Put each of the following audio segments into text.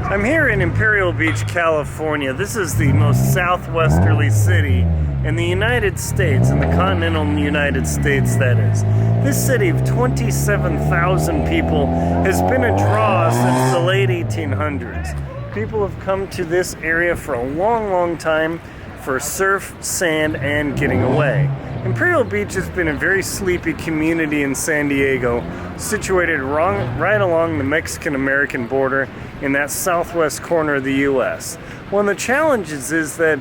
I'm here in Imperial Beach, California. This is the most southwesterly city in the United States, in the continental United States, that is. This city of 27,000 people has been a draw since the late 1800s. People have come to this area for a long, long time for surf, sand, and getting away. Imperial Beach has been a very sleepy community in San Diego, situated right along the Mexican-American border in that southwest corner of the U.S. One of the challenges is that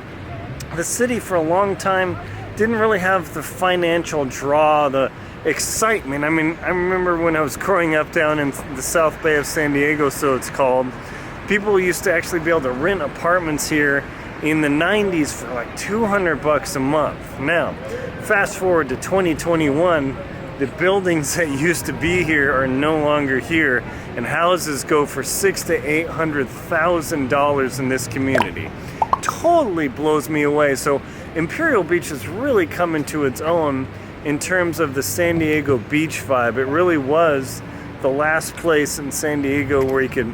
the city for a long time didn't really have the financial draw, the excitement. I mean, I remember when I was growing up down in the South Bay of San Diego, so it's called, people used to actually be able to rent apartments here in the 90s for like $200 a month. Now, fast forward to 2021, the buildings that used to be here are no longer here, and houses go for $600,000 to $800,000 in this community. Totally blows me away. So Imperial Beach has really come into its own in terms of the San Diego beach vibe. It really was the last place in San Diego where you could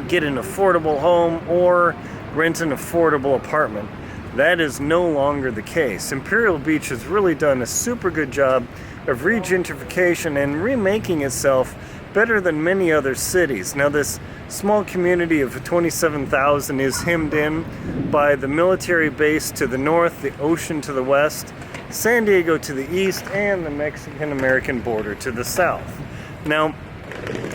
get an affordable home or rent an affordable apartment. That is no longer the case. Imperial Beach has really done a super good job of regentrification and remaking itself better than many other cities. Now, this small community of 27,000 is hemmed in by the military base to the north, the ocean to the west, San Diego to the east, and the Mexican-American border to the south. Now,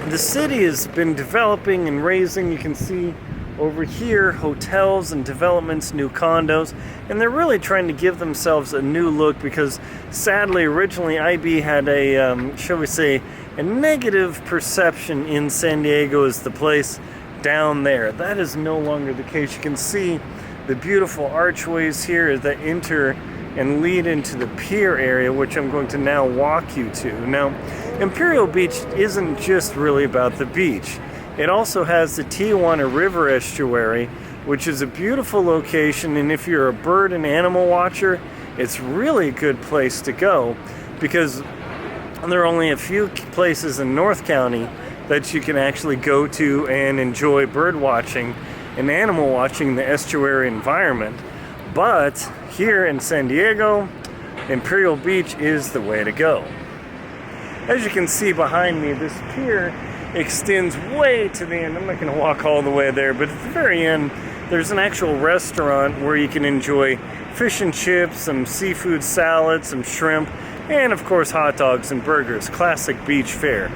the city has been developing and raising. You can see over here hotels and developments, new condos, and they're really trying to give themselves a new look because sadly originally IB had a, shall we say, a negative perception in San Diego as the place down there. That is no longer the case. You can see the beautiful archways here that enter and lead into the pier area, which I'm going to now walk you to. Now, Imperial Beach isn't just really about the beach. It also has the Tijuana River estuary, which is a beautiful location, and if you're a bird and animal watcher, it's really a good place to go because there are only a few places in North County that you can actually go to and enjoy bird watching and animal watching in the estuary environment. But here in San Diego, Imperial Beach is the way to go. As you can see behind me, this pier extends way to the end. I'm not going to walk all the way there, but at the very end, there's an actual restaurant where you can enjoy fish and chips, some seafood salad, some shrimp, and of course hot dogs and burgers. Classic beach fare.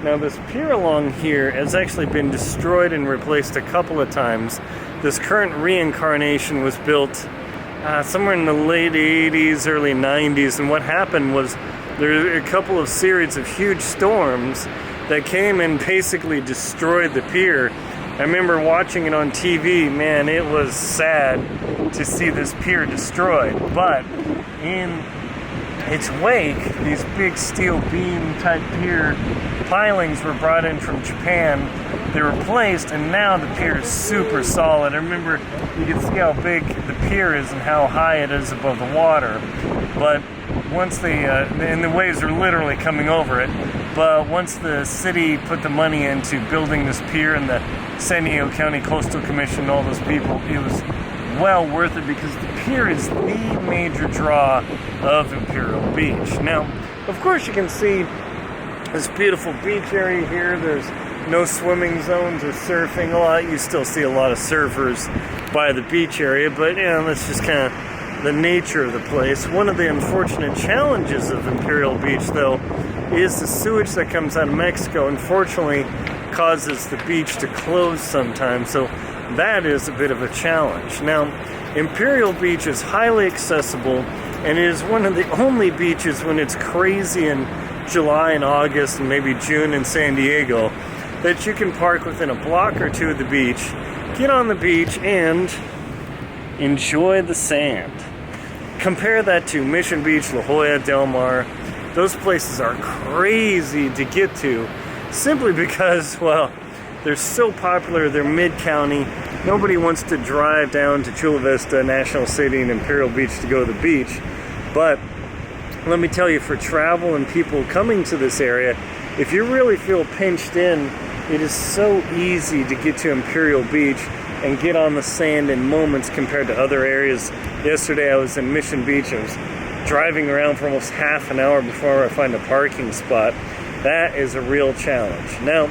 Now, this pier along here has actually been destroyed and replaced a couple of times. This current reincarnation was built somewhere in the late 80s, early 90s, and what happened was there were a couple of series of huge storms that came and basically destroyed the pier. I remember watching it on TV. Man, it was sad to see this pier destroyed. But in its wake, these big steel beam type pier pilings were brought in from Japan. They were placed, and now the pier is super solid. I remember you can see how big the pier is and how high it is above the water. But once and the waves are literally coming over it. But once the city put the money into building this pier and the San Diego County Coastal Commission, all those people, it was well worth it because the pier is the major draw of Imperial Beach. Now, of course, you can see this beautiful beach area here. There's no swimming zones or surfing a lot. You still see a lot of surfers by the beach area, but that's just kind of the nature of the place. One of the unfortunate challenges of Imperial Beach, though, is the sewage that comes out of Mexico, unfortunately, causes the beach to close sometimes, so that is a bit of a challenge. Now, Imperial Beach is highly accessible, and it is one of the only beaches when it's crazy in July and August and maybe June in San Diego that you can park within a block or two of the beach, get on the beach, and enjoy the sand. Compare that to Mission Beach, La Jolla, Del Mar. Those places are crazy to get to simply because, well, they're so popular, they're mid-county. Nobody wants to drive down to Chula Vista, National City, and Imperial Beach to go to the beach. But let me tell you, for travel and people coming to this area, if you really feel pinched in It is so easy to get to Imperial Beach and get on the sand in moments compared to other areas. Yesterday I was in Mission Beach. I was driving around for almost half an hour before I find a parking spot. That is a real challenge. Now,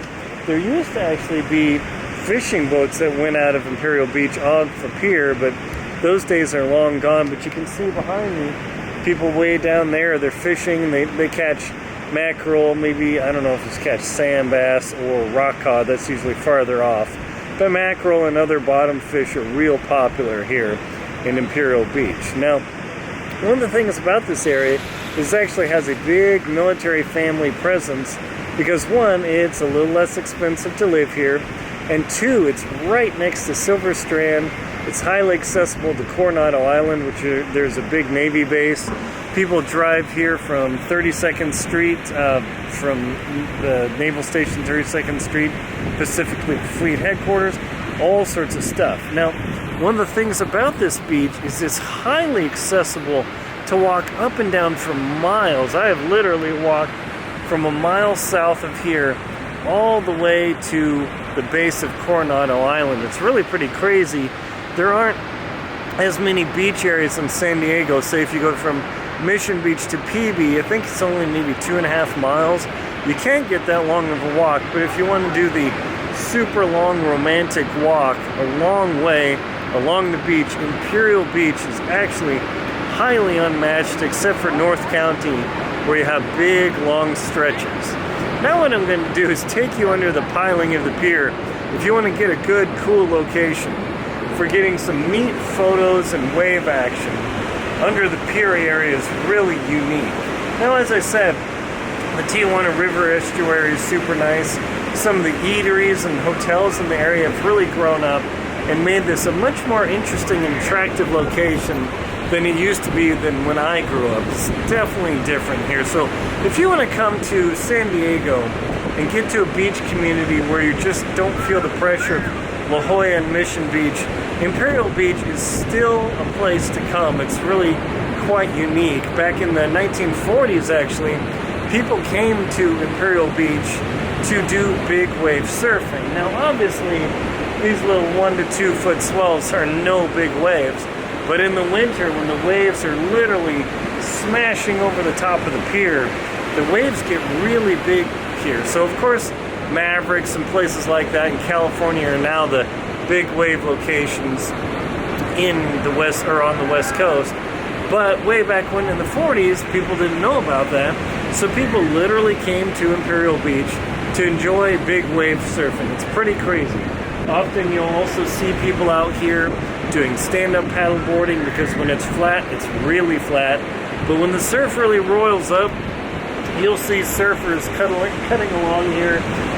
there used to actually be fishing boats that went out of Imperial Beach off the pier, but those days are long gone. But you can see behind me, people way down there, they're fishing, they catch mackerel, maybe, I don't know if it's catch sand bass or rock cod, that's usually farther off. But mackerel and other bottom fish are real popular here in Imperial Beach. Now, one of the things about this area is it actually has a big military family presence because one, it's a little less expensive to live here, and two, it's right next to Silver Strand. It's highly accessible to Coronado Island, which there's a big Navy base. People drive here from 32nd Street, from the Naval Station 32nd Street, Pacific Fleet Headquarters, all sorts of stuff. Now, one of the things about this beach is it's highly accessible to walk up and down for miles. I have literally walked from a mile south of here all the way to the base of Coronado Island. It's really pretty crazy. There aren't as many beach areas in San Diego. Say if you go from Mission Beach to PB, I think it's only maybe 2.5 miles. You can't get that long of a walk, but if you want to do the super long romantic walk a long way along the beach, Imperial Beach is actually highly unmatched except for North County, where you have big long stretches. Now what I'm going to do is take you under the piling of the pier if you want to get a good, cool location for getting some neat photos and wave action. Under the pier area is really unique. Now, as I said, the Tijuana River estuary is super nice. Some of the eateries and hotels in the area have really grown up and made this a much more interesting and attractive location than it used to be than when I grew up. It's definitely different here. So if you want to come to San Diego and get to a beach community where you just don't feel the pressure of La Jolla and Mission Beach, Imperial Beach is still a place to come. It's really quite unique. Back in the 1940s, actually, people came to Imperial Beach to do big wave surfing. Now, obviously, these little 1 to 2 foot swells are no big waves, but in the winter, when the waves are literally smashing over the top of the pier, the waves get really big here. So, of course, Mavericks and places like that in California are now the big wave locations in the west or on the west coast. But way back when in the 40s, people didn't know about that, so people literally came to Imperial Beach to enjoy big wave surfing. It's pretty crazy. Often you'll also see people out here doing stand-up paddle boarding because when it's flat, it's really flat. But when the surf really roils up, you'll see surfers cutting along here,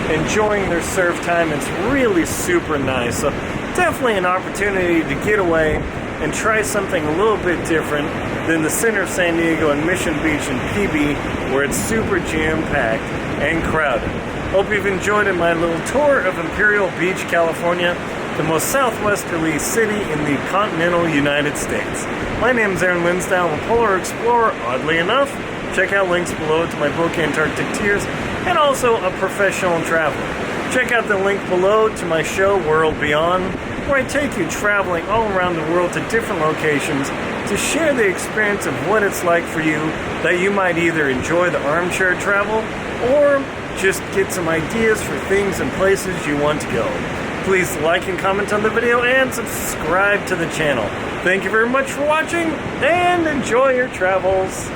enjoying their surf time. It's really super nice. So definitely an opportunity to get away and try something a little bit different than the center of San Diego and Mission Beach and PB, where it's super jam-packed and crowded. Hope you've enjoyed my little tour of Imperial Beach, California, the most southwesterly city in the continental United States. My name is Aaron Linsdale, I'm a polar explorer, oddly enough. Check out links below to my book, Antarctic Tears, and also a professional traveler. Check out the link below to my show, World Beyond, where I take you traveling all around the world to different locations to share the experience of what it's like for you, that you might either enjoy the armchair travel or just get some ideas for things and places you want to go. Please like and comment on the video and subscribe to the channel. Thank you very much for watching and enjoy your travels.